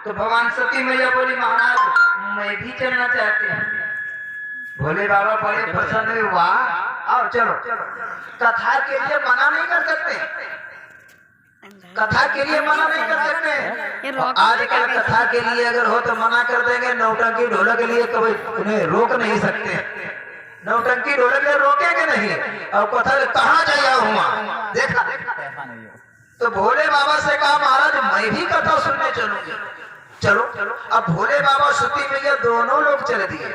तो भगवान सती मैया बोली महाराज मैं भी चलना चाहती हूँ। भोले बाबा बड़े प्रसन्न हुए, वाह आओ चलो। कथा के लिए मना नहीं कर सकते, कथा के लिए मना नहीं कर सकते। आजकल कथा के लिए अगर हो तो मना कर देंगे, नौटंकी ढोलक के लिए कभी उन्हें रोक नहीं सकते। नौटंकी ढोलक के रोकेंगे नहीं। और कथा कहाँ जाया हुआ देखा। तो भोले बाबा से कहा महाराज मैं भी कथा सुनने चलूंगी। चलो। अब भोले बाबा सती मैया दोनों लोग चले दिए।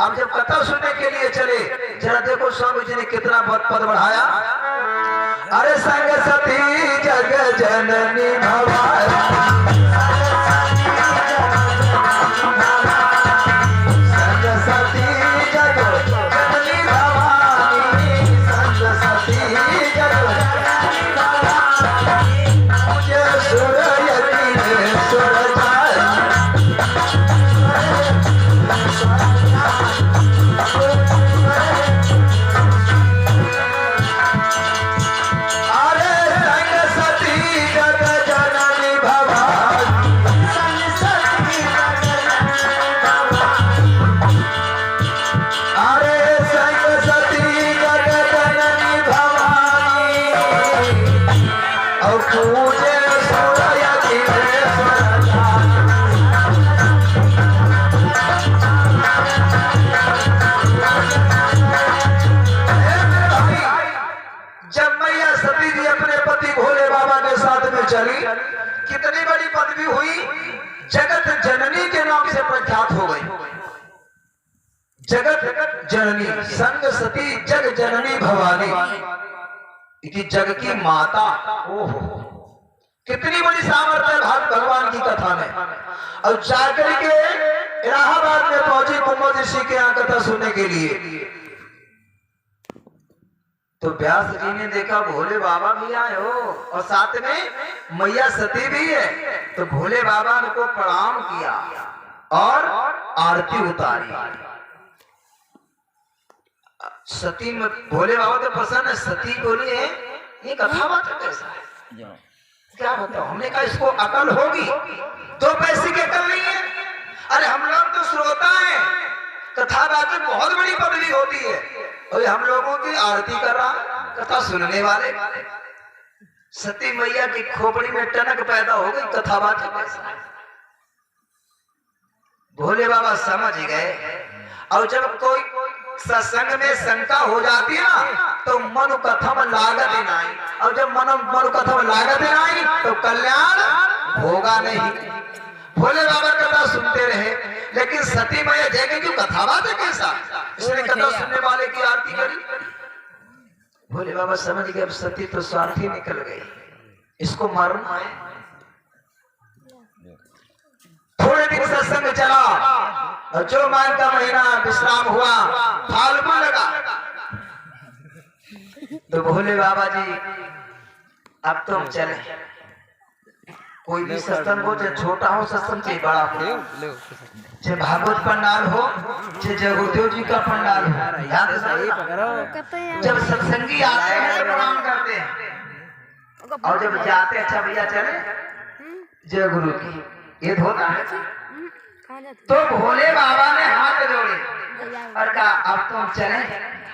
अब जब कथा सुनने के लिए चले, जरा देखो स्वामी जी ने कितना पद बढ़ाया। अरे संग सती जग जननी भवानी, संग सती जग जननी भवानी, संग सती जग जननी भवानी, मुझे सुर यकीन सुर चली। कितनी बड़ी पदवी हुई, जगत जननी के नाम से प्रख्यात हो गई। जगत जननी, संग सती जग जननी भवानी, कि जग की माता। ओहो कितनी बड़ी सामर्थ्य है भगवान की कथा में। और जाकर के इलाहाबाद में पहुंची कुंभ ऋषि के यहाँ कथा सुनने के लिए। तो व्यास जी ने देखा भोले बाबा भी आए हो और साथ में मैया सती भी है। तो भोले बाबा ने को प्रणाम किया और आरती उतारी। सती में भोले बाबा तो प्रसन्न है। सती बोली है ये कथा बात कैसा है, क्या बताओ। हमने कहा इसको अकल होगी, दो पैसे की अकल नहीं है। अरे हम लोग तो श्रोता हैं, कथा बात में बहुत बड़ी पदवी होती है और हम लोगों की आरती कर रहा, कथा सुनने वाले। सती मैया की खोपड़ी में टनक पैदा हो गई, कथा बात कैसा। भोले बाबा समझ गए। और जब कोई सत्संग में शंका हो जाती है ना तो मनु कथम लागत नहीं। और जब मनु कथम लागत नहीं तो कल्याण होगा नहीं। भोले बाबा कथा सुनते रहे, लेकिन सती मैया जय क्यों कथा बात है कैसा, इसने कथा सुनने वाले की आरती करी। भोले बाबा समझ गए अब सती तो स्वार्थी निकल गई, इसको मारना है। थोड़े दिन सत्संग चला और जो मान का महीना विश्राम हुआ, फाल्गुन लगा। तो भोले बाबा जी अब तुम चले। कोई भी सत्संग हो, चाहे छोटा हो सत्संग, चाहे बड़ा हो, चाहे भागवत पंडाल हो, चाहे जय गुरुदेव जी का पंडाल हो, याद है जब सत्संगी आते हैं तो प्रणाम करते हैं। और जब जाते अच्छा भैया चले जय गुरु की, ये होता है। तो भोले बाबा ने हाथ जोड़े और कहा अब तुम चले।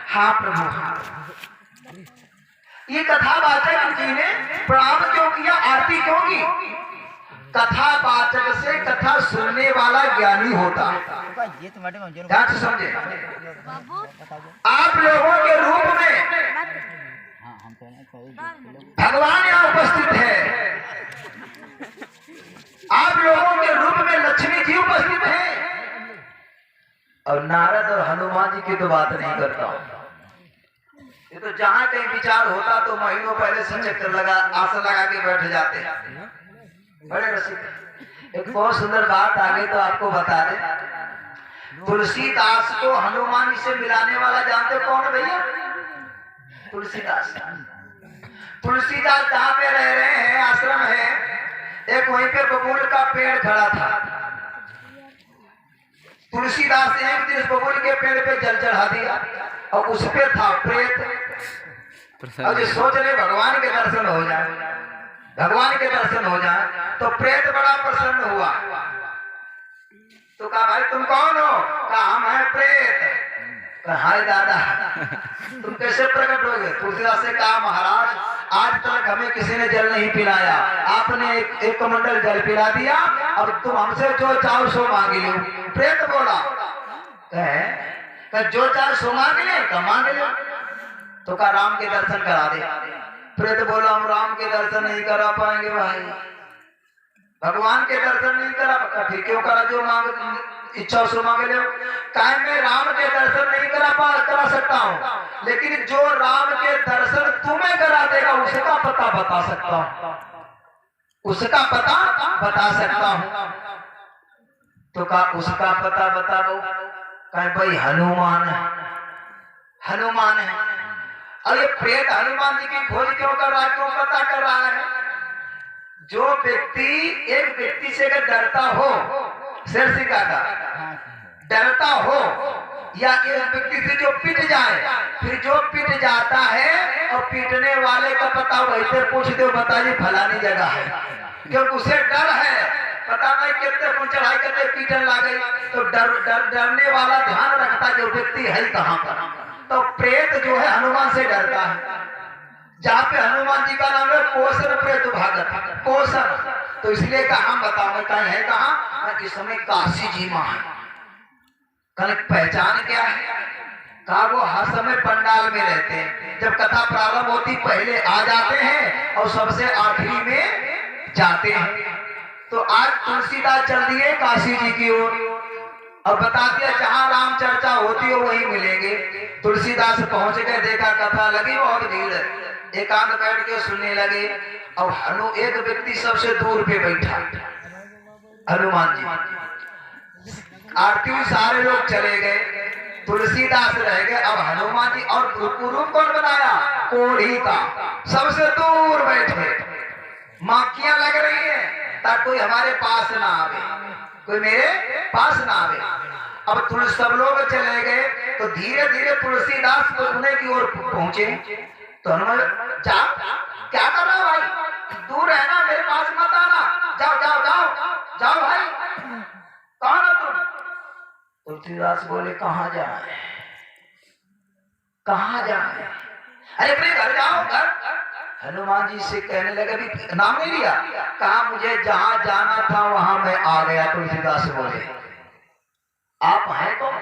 हाँ प्रभु हाँ। ये कथा वाचक जी ने प्रणाम क्यों किया, आरती क्यों की। कथा वाचक से कथा सुनने वाला ज्ञानी होता है। ध्यान से समझे। आप लोगों के रूप में भगवान यहाँ उपस्थित है, आप लोगों के रूप में लक्ष्मी जी उपस्थित है। और नारद और हनुमान जी की तो बात नहीं करता हूं। ये तो जहां कहीं विचार होता तो महीनों पहले से चक्कर लगा, आसन लगा के बैठ जाते हैं। बड़े रसिक। एक बहुत सुंदर बात आगे तो आपको बता दे। तुलसीदास को हनुमान जी से मिलाने वाला जानते कौन है भैया? तुलसीदास। तुलसीदास जहाँ पे रह रहे हैं, आश्रम है, एक वहीं पे बबूल का पेड़ खड़ा था। तुलसीदास ने एक दिन इस बबूल के पेड़ पे जल चढ़ा दिया और उस पे था प्रेत। और जो सोच रहे भगवान के दर्शन हो जाए, भगवान के दर्शन हो जाए, तो प्रेत बड़ा प्रसन्न हुआ। तो कहा भाई तुम कौन हो? कहा हम हैं प्रेत। कहा हाय दादा तुम कैसे प्रकट हो गए? तुलसीदास से कहा महाराज आज तक हमें किसी ने जल नहीं पिलाया, आपने एक कमंडल जल पिला दिया, अब तुम हमसे जो चाहो सो मांग लो। प्रेत बोला जो चाहे सो मांग ले, तो मांग ले। तो कहा राम के दर्शन करा दे। प्रेत बोला हम राम के दर्शन नहीं करा पाएंगे भाई, भगवान के दर्शन नहीं करा। फिर क्यों करा? जो मांग इच्छा सो मांग ले। कहे मैं राम के दर्शन नहीं करा सकता हूँ, लेकिन जो राम के दर्शन तुम्हें करा देगा उसका पता बता सकता हूँ, उसका पता बता सकता हूँ। तो कहा उसका पता बता दो। कहे भाई हनुमान है, हनुमान है। और ये प्रेत हनुमान जी की खोज क्यों कर रहा है, क्यों पता कर रहा है? जो व्यक्ति एक व्यक्ति से अगर डरता हो, शेर सिंह का डरता हो, या एक व्यक्ति से जो पिट जाए, फिर जो पिट जाता है और पीटने वाले का पता वैसे पूछ दो, बताइए फलानी जगह है, क्योंकि उसे डर है, पता नहीं कितने को चढ़ाई करते पीटन लागे, तो डरने वाला ध्यान रखता जो व्यक्ति है कहाँ पर। तो प्रेत जो है हनुमान से डरता है। जहाँ पे हनुमान जी का नाम है कोसन प्रेत भागत, कोसन, तो इसलिए कहा हम बताओ कहीं है कहाँ? इस समय काशी जी मां है। कल पहचान क्या है? कहा वो हर समय पंडाल में रहते हैं, जब कथा प्रारंभ होती पहले आ जाते हैं और सबसे आखिरी में जाते हैं। तो आज तुलसीदास चल दिए काशी जी की ओर और बता दिया जहां राम चर्चा होती हो वहीं मिलेंगे। तुलसीदास पहुंच गए, देखा कथा लगी बहुत भीड़, एकांत बैठ के सुनने लगे। और एक व्यक्ति सबसे दूर पे बैठा, हनुमान जी। आरती सारे लोग चले गए, तुलसीदास रह गए। अब हनुमान जी और रूप कौन बनाया? कोढ़ी का, सबसे दूर बैठे। माकियां लग रही है ताकि कोई हमारे पास ना आवे, कोई मेरे पास ना आवे। अब तुलसी सब लोग चले गए तो धीरे धीरे तुलसीदास पुणे की ओर पहुंचे। तो हनुमान जा क्या कर रहा भाई, दूर रहना, मेरे पास मत आना, जाओ जाओ जाओ जाओ भाई, कौन हो तुम? तुलसीदास बोले कहाँ जाए, कहाँ जाए? अरे अपने घर जाओ, घर। हनुमान जी से कहने लगे, भी नाम नहीं लिया, कहा मुझे जहां जाना था वहां मैं आ गया। तुलसीदास बोले आप हैं कौन?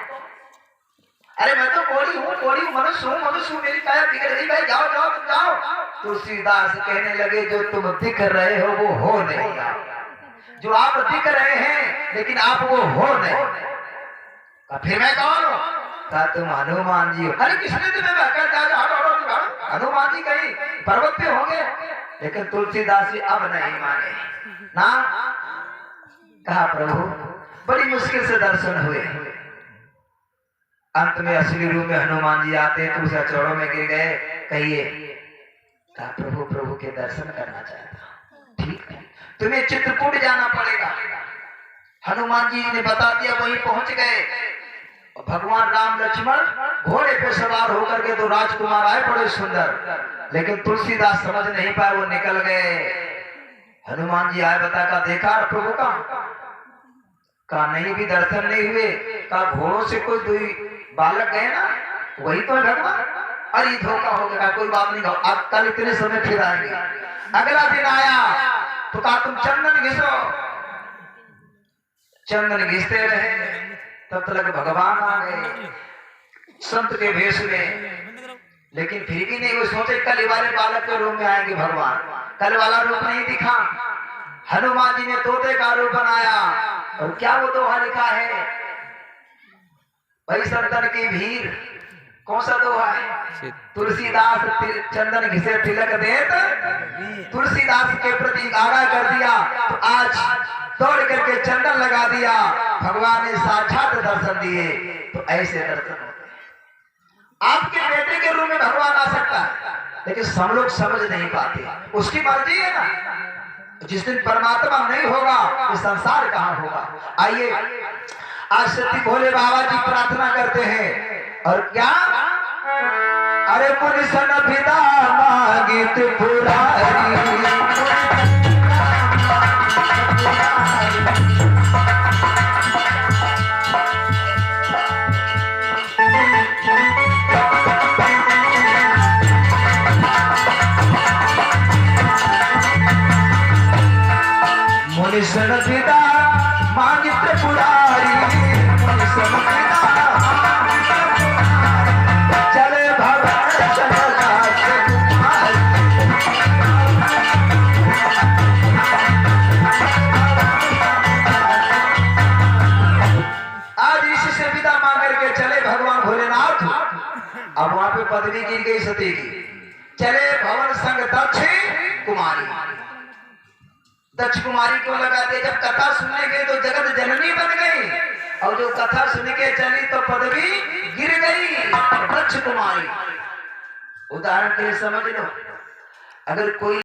अरे मैं तो कोढ़ी हूँ, मनुष्य हूँ, मेरी काया बिगड़ गई भाई, जाओ जाओ तुम जाओ। तुलसीदास कहने लगे जो तुम दिख रहे हो वो हो नहीं, जो आप दिख रहे हैं लेकिन आप वो हो नहीं। फिर मैं कौन हूँ? कहा तुम हनुमान जी हो। अरे किसने तुम्हें हनुमान जी कहीं पर्वत पे होंगे, लेकिन तुलसीदास जी अब नहीं माने ना। कहा प्रभु बड़ी मुश्किल से दर्शन हुए। अंत में असली रूप में हनुमान जी आते, तुलसी चौड़ों में गिर गए। कहिए, कहा प्रभु प्रभु के दर्शन करना चाहता। ठीक है, तुम्हें चित्रकूट जाना पड़ेगा। हनुमान जी ने बता दिया, वहीं पहुंच गए। भगवान राम लक्ष्मण घोड़े पे सवार होकर के तो राजकुमार आए बड़े सुंदर, लेकिन तुलसीदास समझ नहीं पाए, वो निकल गए। हनुमान जी आए, बता का देखा प्रभु का? कहा नहीं, भी दर्शन नहीं हुए। कहा घोड़ों से कोई दो बालक गए ना, वही तो है भगवान। अरे धोखा हो गया, कोई बात नहीं, अब कल इतने समय फिर आएंगे। अगला दिन आया तो कहा तुम चंदन घिसो। चंदन घिसते रहे, तब तक भगवान आ गए संत के भेष में। लेकिन फिर भी नहीं, वो सोचे कल वाले बालक के रूप में आएंगे भगवान। कल वाला रूप नहीं दिखा। हनुमान जी ने तोते का रूप बनाया, और क्या वो दोहा लिखा है, भाई संतन की भीड़। कौन सा दोहा है? तुलसीदास चंदन घिसे तिलक देत, तुलसीदास के प्रति आगाह कर दिया तो आज दौड़ करके चंदन लगा दिया। भगवान ने साक्षात दर्शन दिए। तो ऐसे दर्शन होते हैं। आपके बेटे के रूप में भगवान आ सकता है, लेकिन सब लोग समझ नहीं पाते, उसकी मर्जी है ना। जिस दिन परमात्मा नहीं होगा ये संसार कहाँ होगा। आइए आज सती भोले बाबा जी प्रार्थना करते हैं, और क्या? अरे पुलिसन फिदा मांगित पुरारी, मुनि सन पिता मांगित पुरारी, मुनि सन पिता चले भगवान चंद्रदास कुमार। आज इसी से विदा मांग करके चले भगवान भोलेनाथ। अब वहां पे पत्नी गिर गई सती की। चले भवन संग दक्ष कुमारी। दक्ष कुमारी को लगाते जब कथा सुनने गए तो जगत जननी बन गई, और जो कथा सुन के चली तो पदवी गिर गई दक्ष कुमारी। उदाहरण के लिए समझ लो, अगर कोई